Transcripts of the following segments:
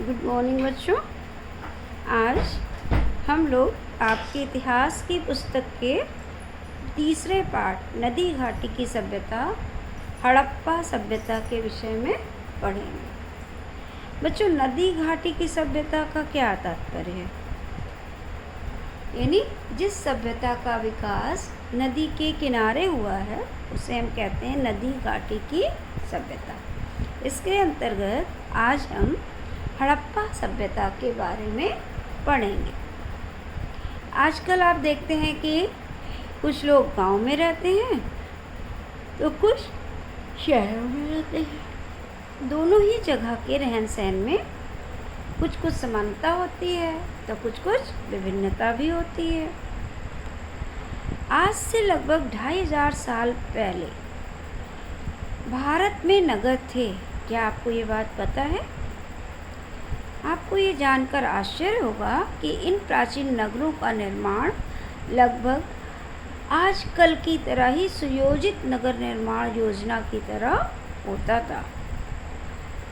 Good morning बच्चों। आज हम लोग आपके इतिहास की पुस्तक के तीसरे पाठ नदी घाटी की सभ्यता हड़प्पा सभ्यता के विषय में पढ़ेंगे। बच्चों, नदी घाटी की सभ्यता का क्या तात्पर्य है? यानी जिस सभ्यता का विकास नदी के किनारे हुआ है उसे हम कहते हैं नदी घाटी की सभ्यता। इसके अंतर्गत आज हम हड़प्पा सभ्यता के बारे में पढ़ेंगे। आजकल आप देखते हैं कि कुछ लोग गांव में रहते हैं तो कुछ शहरों में रहते हैं। दोनों ही जगह के रहन सहन में कुछ कुछ समानता होती है तो कुछ कुछ विभिन्नता भी होती है। आज से लगभग 2500 साल पहले भारत में नगर थे। क्या आपको ये बात पता है? आपको ये जानकर आश्चर्य होगा कि इन प्राचीन नगरों का निर्माण लगभग आजकल की तरह ही सुयोजित नगर निर्माण योजना की तरह होता था।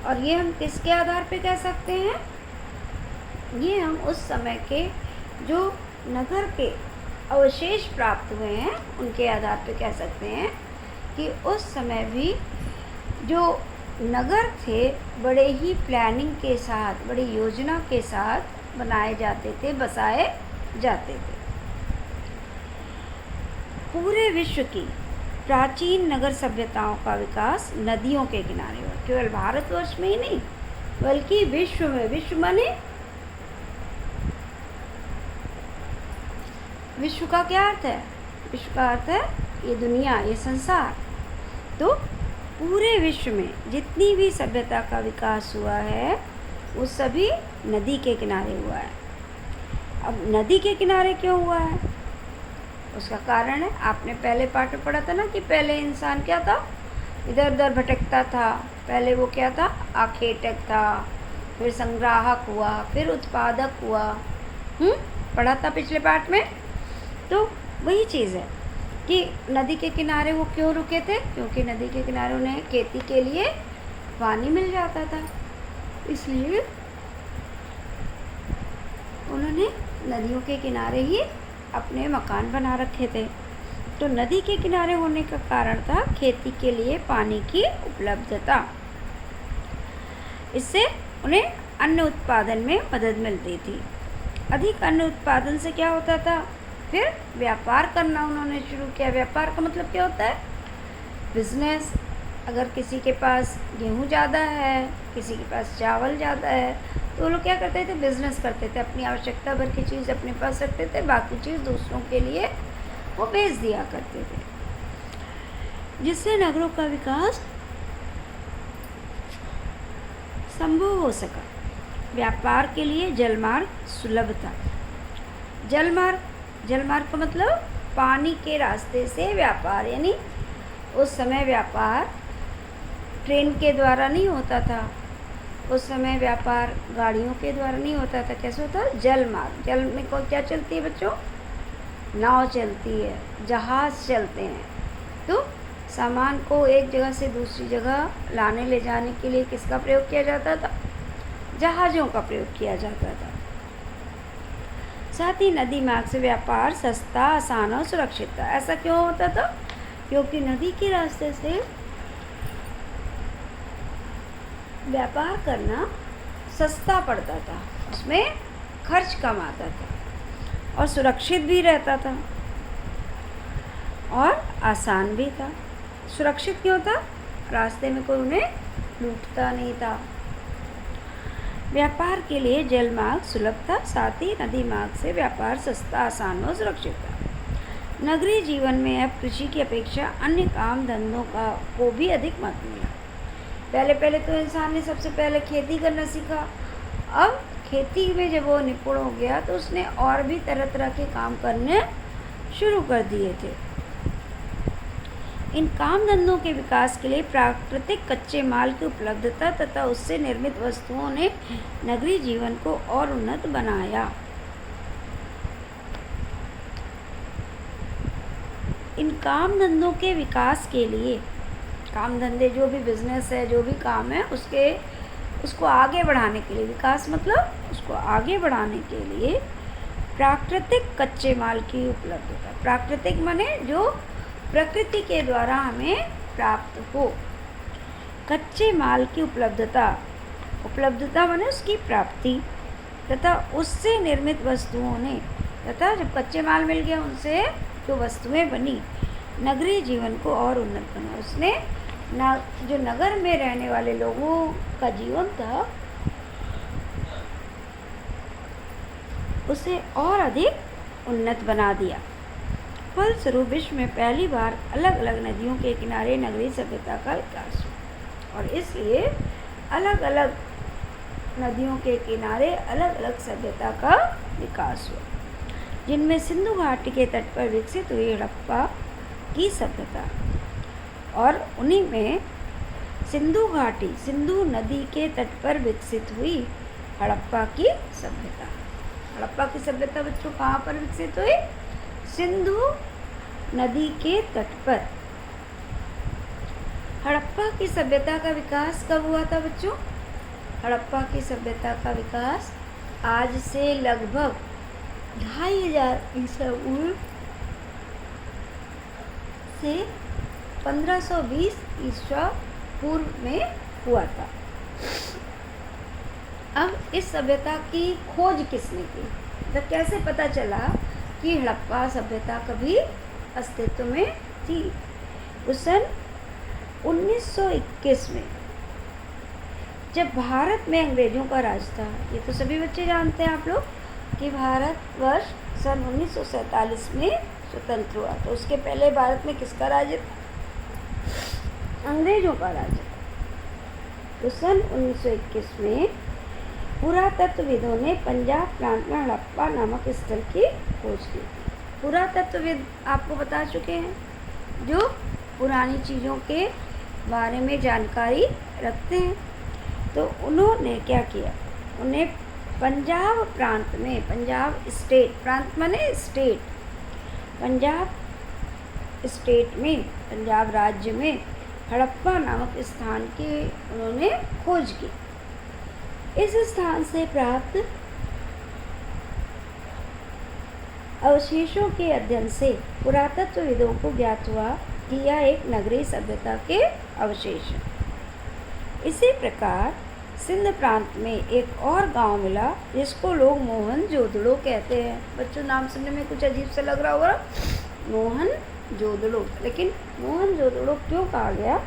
और ये हम किसके आधार पे कह सकते हैं? ये हम उस समय के जो नगर के अवशेष प्राप्त हुए हैं उनके आधार पे कह सकते हैं कि उस समय भी जो नगर थे बड़े ही प्लानिंग के साथ, बड़ी योजना के साथ बनाए जाते थे, बसाए जाते थे। पूरे विश्व की प्राचीन नगर सभ्यताओं का विकास नदियों के किनारे हुआ। केवल भारतवर्ष में ही नहीं बल्कि विश्व में। विश्व माने विश्व का क्या अर्थ है? विश्व का अर्थ है ये दुनिया, ये संसार। तो पूरे विश्व में जितनी भी सभ्यता का विकास हुआ है वो सभी नदी के किनारे हुआ है। अब नदी के किनारे क्यों हुआ है? उसका कारण है, आपने पहले पाठ में पढ़ा था ना कि पहले इंसान क्या था? इधर उधर भटकता था। पहले वो क्या था? आखेटक था, फिर संग्राहक हुआ, फिर उत्पादक हुआ। पढ़ा था पिछले पाठ में। तो वही चीज़ है कि नदी के किनारे वो क्यों रुके थे? क्योंकि नदी के किनारे उन्हें खेती के लिए पानी मिल जाता था, इसलिए उन्होंने नदियों के किनारे ही अपने मकान बना रखे थे। तो नदी के किनारे होने का कारण था खेती के लिए पानी की उपलब्धता। इससे उन्हें अन्न उत्पादन में मदद मिलती थी। अधिक अन्न उत्पादन से क्या होता था? फिर व्यापार करना उन्होंने शुरू किया। व्यापार का मतलब क्या होता है? बिजनेस। अगर किसी के पास गेहूँ ज़्यादा है, किसी के पास चावल ज़्यादा है, तो वो लोग क्या करते थे? बिजनेस करते थे। अपनी आवश्यकता भर की चीज़ अपने पास रखते थे, बाकी चीज़ दूसरों के लिए वो बेच दिया करते थे, जिससे नगरों का विकास संभव हो सका। व्यापार के लिए जलमार्ग सुलभ था। जलमार्ग का मतलब पानी के रास्ते से व्यापार। यानी उस समय व्यापार ट्रेन के द्वारा नहीं होता था, उस समय व्यापार गाड़ियों के द्वारा नहीं होता था। कैसे होता? जलमार्ग। जल में को क्या चलती है बच्चों? नाव चलती है, जहाज़ चलते हैं। तो सामान को एक जगह से दूसरी जगह लाने ले जाने के लिए किसका प्रयोग किया जाता था? जहाज़ों का प्रयोग किया जाता था। साथ ही नदी मार्ग से व्यापार सस्ता, आसान और सुरक्षित था। ऐसा क्यों होता था? क्योंकि नदी के रास्ते से व्यापार करना सस्ता पड़ता था, उसमें खर्च कम आता था और सुरक्षित भी रहता था और आसान भी था। सुरक्षित क्यों था? रास्ते में कोई उन्हें लूटता नहीं था। व्यापार के लिए जल मार्ग सुलभ था, साथ ही नदी मार्ग से व्यापार सस्ता, आसान और सुरक्षित था। नगरीय जीवन में अब कृषि की अपेक्षा अन्य काम धंधों को भी अधिक महत्व मिला। पहले तो इंसान ने सबसे पहले खेती करना सीखा। अब खेती में जब वो निपुण हो गया तो उसने और भी तरह तरह के काम करने शुरू कर दिए थे। इन काम धंधों के विकास के लिए प्राकृतिक कच्चे माल की उपलब्धता तथा उससे निर्मित वस्तुओं ने नगरीय जीवन को और उन्नत बनाया। इन काम धंधों के विकास के लिए, काम धंधे जो भी बिजनेस है, जो भी काम है, उसके उसको आगे बढ़ाने के लिए, विकास मतलब उसको आगे बढ़ाने के लिए प्राकृतिक कच्चे माल की उपलब्धता। प्राकृतिक माने जो प्रकृति के द्वारा हमें प्राप्त हो। कच्चे माल की उपलब्धता, उपलब्धता माने उसकी प्राप्ति, तथा उससे निर्मित वस्तुओं ने, तथा जब कच्चे माल मिल गया उनसे जो वस्तुएं बनी, नगरीय जीवन को और उन्नत बना। उसने जो नगर में रहने वाले लोगों का जीवन था उसे और अधिक उन्नत बना दिया। फलस्वरूप विश्व में पहली बार अलग अलग नदियों के किनारे नगरीय सभ्यता का विकास हुआ, और इसलिए अलग अलग नदियों के किनारे अलग अलग सभ्यता का विकास हुआ, जिनमें सिंधु घाटी के तट पर विकसित हुई हड़प्पा की सभ्यता, और उन्हीं में सिंधु घाटी, सिंधु नदी के तट पर विकसित हुई हड़प्पा की सभ्यता। हड़प्पा की सभ्यता बच्चों कहाँ पर विकसित हुई? सिंधु नदी के तट पर। हड़प्पा की सभ्यता का विकास कब हुआ था बच्चों? हड़प्पा की सभ्यता का विकास आज से लगभग 2500 ईसा पूर्व से 1520 ईसा पूर्व में हुआ था। अब इस सभ्यता की खोज किसने की? तो कैसे पता चला कि हड़प्पा सभ्यता कभी अस्तित्व में थी? उस सन 1921 में जब भारत में अंग्रेजों का राज था, ये तो सभी बच्चे जानते हैं आप लोग कि भारतवर्ष सन 1947 में स्वतंत्र हुआ। तो उसके पहले भारत में किसका राज्य था? अंग्रेजों का राज्य था। तो सन 1921 में पुरातत्वविदों ने पंजाब प्रांत में हड़प्पा नामक स्थल की खोज की। पुरातत्वविद आपको बता चुके हैं, जो पुरानी चीज़ों के बारे में जानकारी रखते हैं। तो उन्होंने क्या किया? उन्हें पंजाब प्रांत में, पंजाब स्टेट, प्रांत माने स्टेट, पंजाब स्टेट में, पंजाब राज्य में हड़प्पा नामक स्थान की उन्होंने खोज की। इस स्थान से प्राप्त अवशेषों के अध्ययन से पुरातत्वविदों को ज्ञात हुआ कि यह एक नगरीय सभ्यता के अवशेष हैं। इसी प्रकार सिंध प्रांत में एक और गांव मिला जिसको लोग मोहनजोदड़ो कहते हैं। बच्चों नाम सुनने में कुछ अजीब सा लग रहा होगा, मोहनजोदड़ो। लेकिन मोहनजोदड़ो क्यों कहा गया?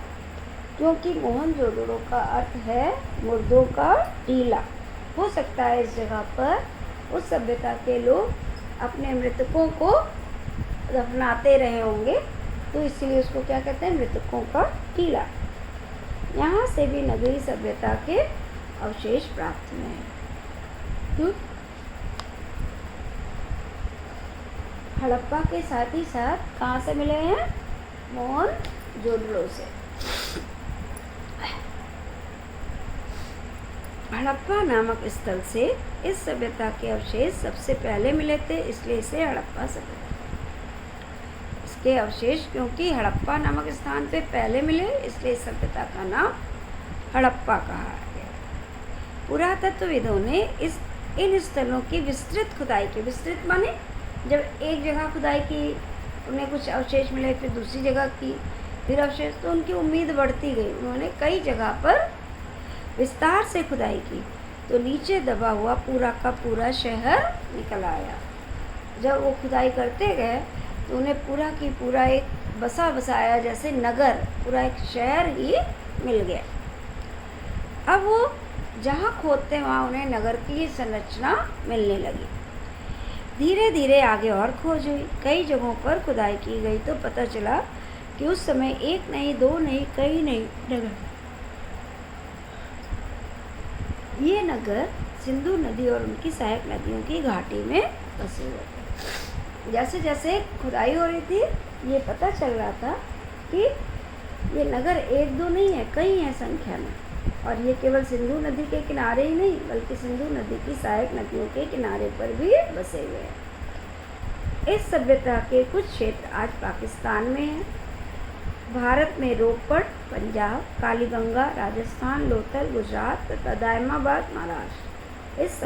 क्योंकि मोहनजोदड़ो का अर्थ है मुर्दों का टीला। हो सकता है इस जगह पर उस सभ्यता के लोग अपने मृतकों को दफनाते रहे होंगे, तो इसीलिए उसको क्या कहते हैं? मृतकों का टीला। यहाँ से भी नगरीय सभ्यता के अवशेष प्राप्त हुए हैं। हड़प्पा के साथ ही साथ कहाँ से मिले हैं? मोहनजोदड़ो से। हड़प्पा नामक स्थल से इस सभ्यता के अवशेष सबसे पहले मिले थे, इसलिए इसे हड़प्पा सभ्यता, इसके अवशेष क्योंकि हड़प्पा नामक स्थान पे पहले मिले इसलिए इस सभ्यता का नाम हड़प्पा कहा गया। पुरातत्वविदों ने इन स्थलों की विस्तृत खुदाई की। विस्तृत माने जब एक जगह खुदाई की, उन्हें कुछ अवशेष मिले, फिर दूसरी जगह की, फिर अवशेष, तो उनकी उम्मीद बढ़ती गई। उन्होंने कई जगह पर विस्तार से खुदाई की, तो नीचे दबा हुआ पूरा का पूरा शहर निकल आया। जब वो खुदाई करते गए तो उन्हें पूरा की पूरा एक बसा बसाया जैसे नगर, पूरा एक शहर ही मिल गया। अब वो जहाँ खोदते वहाँ उन्हें नगर की संरचना मिलने लगी। धीरे धीरे आगे और खोज हुई, कई जगहों पर खुदाई की गई तो पता चला कि उस समय एक नहीं, दो नहीं, कई नहीं नगर, ये नगर सिंधु नदी और उनकी सहायक नदियों की घाटी में बसे हुए थे। जैसे जैसे खुदाई हो रही थी ये पता चल रहा था कि ये नगर एक दो नहीं है, कई हैं संख्या में, और ये केवल सिंधु नदी के किनारे ही नहीं बल्कि सिंधु नदी की सहायक नदियों के किनारे पर भी बसे हुए हैं। इस सभ्यता के कुछ क्षेत्र आज पाकिस्तान में हैं भारत में रोपड़, पंजाब, कालीगंगा, राजस्थान, लोथल, गुजरात तथा दायमाबाद, महाराष्ट्र इस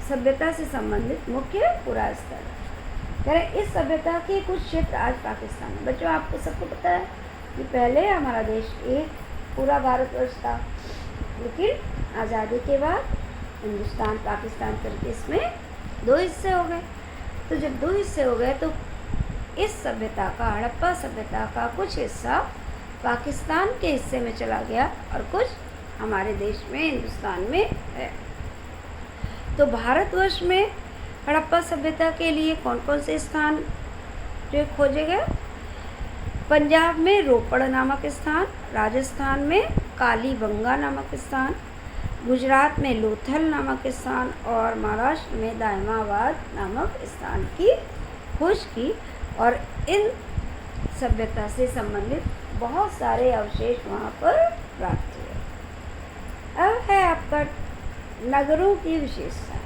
सभ्यता से संबंधित मुख्य पुरास्थल है। कह रहे इस सभ्यता के कुछ क्षेत्र आज पाकिस्तान में। बच्चों, आपको सबको पता है कि पहले हमारा देश एक पूरा भारतवर्ष था, लेकिन आज़ादी के बाद हिंदुस्तान पाकिस्तान करके इसमें 2 हिस्से हो गए। तो जब 2 हिस्से हो गए तो इस सभ्यता का, हड़प्पा सभ्यता का कुछ हिस्सा पाकिस्तान के हिस्से में चला गया और कुछ हमारे देश में, हिंदुस्तान में है। तो भारतवर्ष में हड़प्पा सभ्यता के लिए कौन कौन से स्थान जो खोजे गए? पंजाब में रोपड़ नामक स्थान, राजस्थान में कालीबंगा नामक स्थान, गुजरात में लोथल नामक स्थान और महाराष्ट्र में दायमाबाद नामक स्थान की खोज की और इन सभ्यता से संबंधित बहुत सारे अवशेष वहाँ पर प्राप्त हुए। अब है आपका नगरों की विशेषता।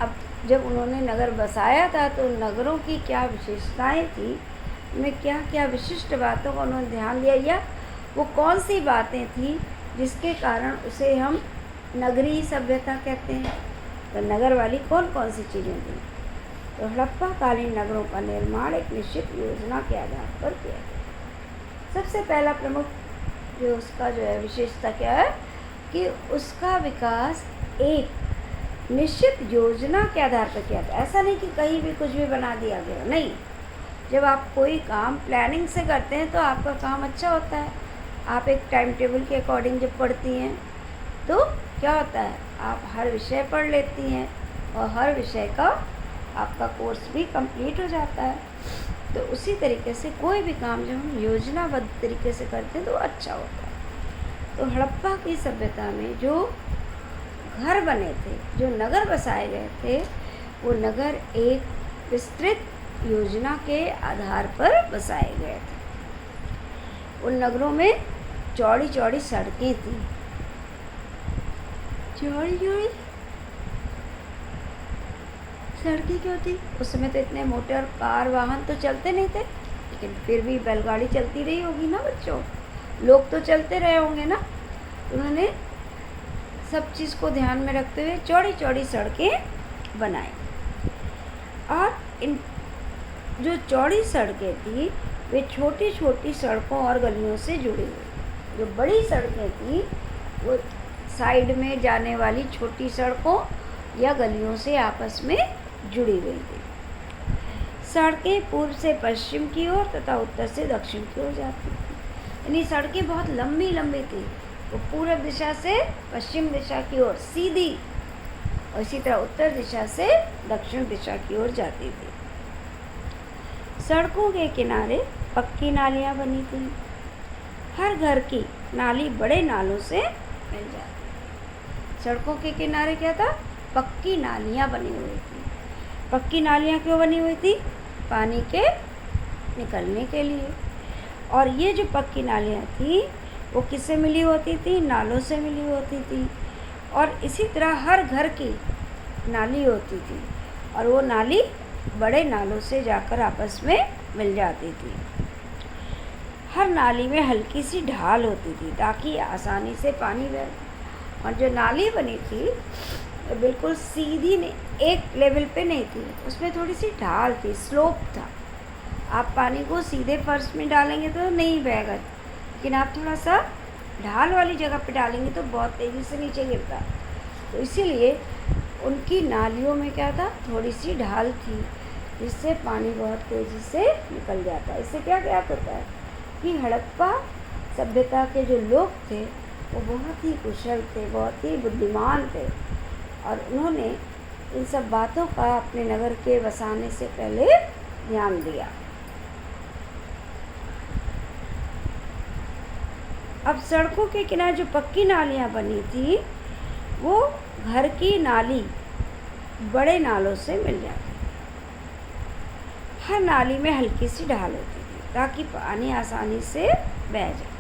अब जब उन्होंने नगर बसाया था तो नगरों की क्या विशेषताएं थी, उनमें क्या क्या विशिष्ट बातों का उन्होंने ध्यान दिया, या वो कौन सी बातें थी जिसके कारण उसे हम नगरीय सभ्यता कहते हैं। तो नगर वाली कौन कौन सी चीज़ें थी? तो हड़प्पा कालीन नगरों का निर्माण एक निश्चित योजना के आधार पर किया गया। सबसे पहला प्रमुख जो उसका जो है विशेषता क्या है कि उसका विकास एक निश्चित योजना के आधार पर किया था। ऐसा नहीं कि कहीं भी कुछ भी बना दिया गया, नहीं। जब आप कोई काम प्लानिंग से करते हैं तो आपका काम अच्छा होता है। आप एक टाइम टेबल के अकॉर्डिंग जब पढ़ती हैं तो क्या होता है, आप हर विषय पढ़ लेती हैं और हर विषय का आपका कोर्स भी कंप्लीट हो जाता है। तो उसी तरीके से कोई भी काम जब हम योजनाबद्ध तरीके से करते हैं तो अच्छा होता है। तो हड़प्पा की सभ्यता में जो घर बने थे, जो नगर बसाए गए थे, वो नगर एक विस्तृत योजना के आधार पर बसाए गए थे। उन नगरों में चौड़ी चौड़ी सड़कें थी। चौड़ी चौड़ी सड़कें क्यों थी? उस समय तो इतने मोटर कार वाहन तो चलते नहीं थे, लेकिन फिर भी बैलगाड़ी चलती रही होगी ना बच्चों, लोग तो चलते रहे होंगे ना। उन्होंने सब चीज़ को ध्यान में रखते हुए चौड़ी चौड़ी सड़कें बनाई। और इन जो चौड़ी सड़कें थी वे छोटी छोटी सड़कों और गलियों से जुड़ी हुई। जो बड़ी सड़कें थी वो साइड में जाने वाली छोटी सड़कों या गलियों से आपस में जुड़ी हुई थी। सड़कें पूर्व से पश्चिम की ओर तथा उत्तर से दक्षिण की ओर जाती थी। यानी सड़कें बहुत लंबी लंबी थी। वो पूर्व दिशा से पश्चिम दिशा की ओर सीधी और इसी तरह उत्तर दिशा से दक्षिण दिशा की ओर जाती थी। सड़कों के किनारे पक्की नालियाँ बनी थी। हर घर की नाली बड़े नालों से मिल जाती। सड़कों के किनारे क्या था? पक्की नालियाँ बनी हुई थी। पक्की नालियाँ क्यों बनी हुई थी? पानी के निकलने के लिए। और ये जो पक्की नालियाँ थी वो किससे मिली होती थी? नालों से मिली होती थी। और इसी तरह हर घर की नाली होती थी और वो नाली बड़े नालों से जाकर आपस में मिल जाती थी। हर नाली में हल्की सी ढाल होती थी ताकि आसानी से पानी बहे। और जो नाली बनी थी वो बिल्कुल सीधी नहीं, एक लेवल पे नहीं थी, उसमें थोड़ी सी ढाल थी, स्लोप था। आप पानी को सीधे फर्श में डालेंगे तो नहीं बहेगा, लेकिन आप थोड़ा सा ढाल वाली जगह पे डालेंगे तो बहुत तेज़ी से नीचे गिरता। तो इसीलिए उनकी नालियों में क्या था? थोड़ी सी ढाल थी, जिससे पानी बहुत तेज़ी से निकल जाता है। इससे क्या ज्ञात होता है कि हड़प्पा सभ्यता के जो लोग थे वो बहुत ही कुशल थे, बहुत ही बुद्धिमान थे और उन्होंने इन सब बातों का अपने नगर के बसाने से पहले ध्यान दिया। अब सड़कों के किनारे जो पक्की नालियाँ बनी थी वो घर की नाली बड़े नालों से मिल जाती। हर नाली में हल्की सी ढाल होती थी ताकि पानी आसानी से बह जाए।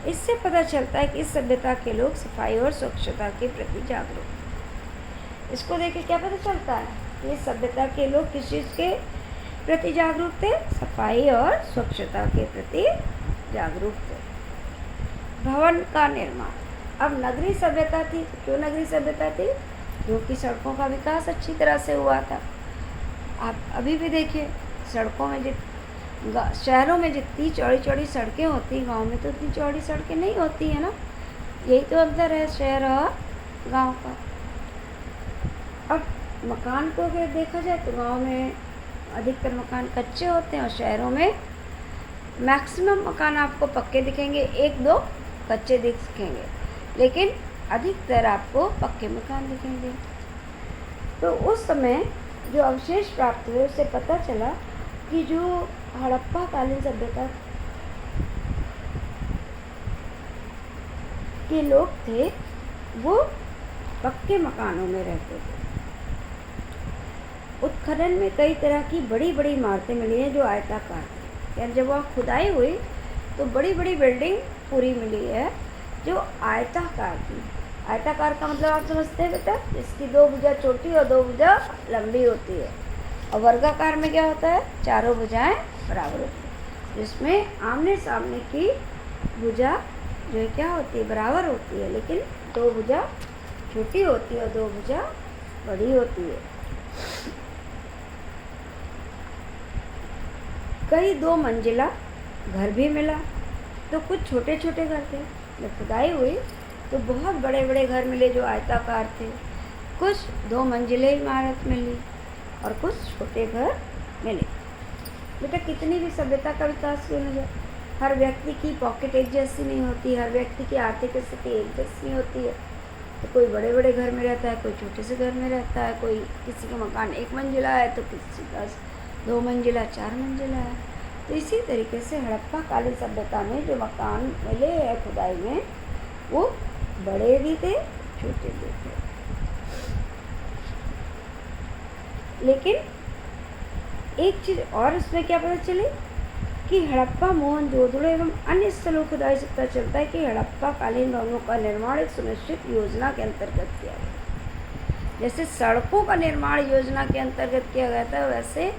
इससे पता चलता है कि इस सभ्यता के लोग सफाई और स्वच्छता के प्रति जागरूक हैं। इसको देख के क्या पता चलता है कि इस सभ्यता के लोग किस चीज़ के प्रति जागरूक थे, सफाई और स्वच्छता के प्रति जागरूक थे। भवन का निर्माण। अब नगरीय सभ्यता थी। क्यों नगरीय सभ्यता थी? क्योंकि सड़कों का विकास अच्छी तरह से हुआ था। आप अभी भी देखिए, सड़कों में शहरों में जितनी चौड़ी चौड़ी सड़कें होती, गांव में तो उतनी चौड़ी सड़कें नहीं होती है ना। यही तो अंतर है शहर और गांव का। अब मकान को अगर देखा जाए तो गांव में अधिकतर मकान कच्चे होते हैं और शहरों में मैक्सिमम मकान आपको पक्के दिखेंगे, एक दो कच्चे दिखेंगे, लेकिन अधिकतर आपको पक्के मकान दिखेंगे। तो उस समय जो अवशेष प्राप्त हुए उससे पता चला कि जो हड़प्पा कालीन सभ्यता के लोग थे वो पक्के मकानों में रहते थे। उत्खनन में कई तरह की बड़ी बड़ी इमारतें मिली हैं जो आयताकार थी। यानी जब वहाँ खुदाई हुई तो बड़ी बड़ी बिल्डिंग पूरी मिली है जो आयताकार थी। आयताकार का मतलब आप समझते हैं बेटा, इसकी दो भुजा छोटी और दो भुजा लंबी होती है। और वर्गाकार में क्या होता है? चारों भुजाएं बराबर होती है, जिसमें आमने सामने की भुजा जो है क्या होती है? बराबर होती है, लेकिन दो भुजा छोटी होती है और दो भुजा बड़ी होती है। कई दो मंजिला घर भी मिला, तो कुछ छोटे छोटे घर थे। जब खुदाई हुई तो बहुत बड़े बड़े घर मिले जो आयताकार थे। कुछ दो मंजिले इमारत मिली और कुछ छोटे घर मिले। बेटा कितनी भी सभ्यता का विकास क्यों नहीं है, हर व्यक्ति की पॉकेट एक जैसी नहीं होती, हर व्यक्ति की आर्थिक स्थिति एक जैसी नहीं होती है। तो कोई बड़े बड़े घर में रहता है, कोई छोटे से घर में रहता है, कोई किसी का मकान एक मंजिला है तो किसी का दो मंजिला चार मंजिला है। तो इसी तरीके से हड़प्पा कालीन सभ्यता में जो मकान मिले हैं खुदाई में वो बड़े भी थे छोटे भी थे। लेकिन एक चीज़ और इसमें क्या पता चली कि हड़प्पा, मोहनजोदड़ो एवं अन्य स्थलों की खुदाई से पता चलता है कि हड़प्पा कालीन भवनों का निर्माण एक सुनिश्चित योजना के अंतर्गत किया गया। जैसे सड़कों का निर्माण योजना के अंतर्गत किया गया था, वैसे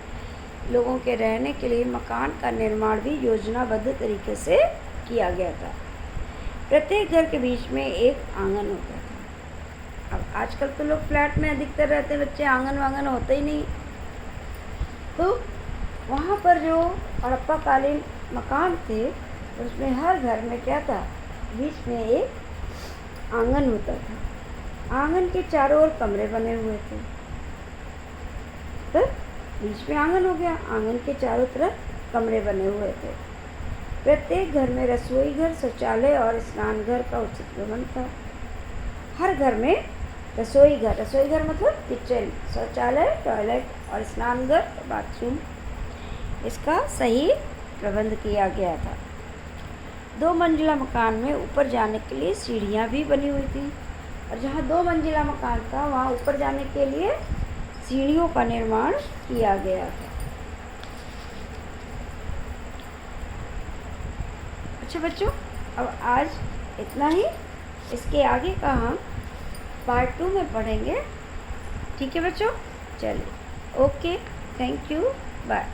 लोगों के रहने के लिए मकान का निर्माण भी योजनाबद्ध तरीके से किया गया था। प्रत्येक घर के बीच में एक आंगन होता था। अब आजकल तो लोग फ्लैट में अधिकतर रहते हैं बच्चे, आंगन वांगन होता ही नहीं। तो वहाँ पर जो हड़प्पा कालीन मकान थे उसमें हर घर में क्या था? बीच में एक आंगन होता था। आंगन के चारों ओर कमरे बने हुए थे। तो बीच में आंगन हो गया, आंगन के चारों तरफ कमरे बने हुए थे। प्रत्येक घर में रसोई घर, शौचालय और स्नान घर का उचित प्रबंध था। हर घर में रसोई घर मतलब किचन, शौचालय, टॉयलेट और स्नान घर, बाथरूम, इसका सही प्रबंध किया गया था। दो मंजिला मकान में ऊपर जाने के लिए सीढ़ियाँ भी बनी हुई थी, और जहाँ दो मंजिला मकान था वहाँ ऊपर जाने के लिए सीढ़ियों का निर्माण किया गया था। अच्छा बच्चों, अब आज इतना ही। इसके आगे का हम पार्ट 2 में पढ़ेंगे। ठीक है बच्चों, चलिए, ओके, थैंक यू, बाय।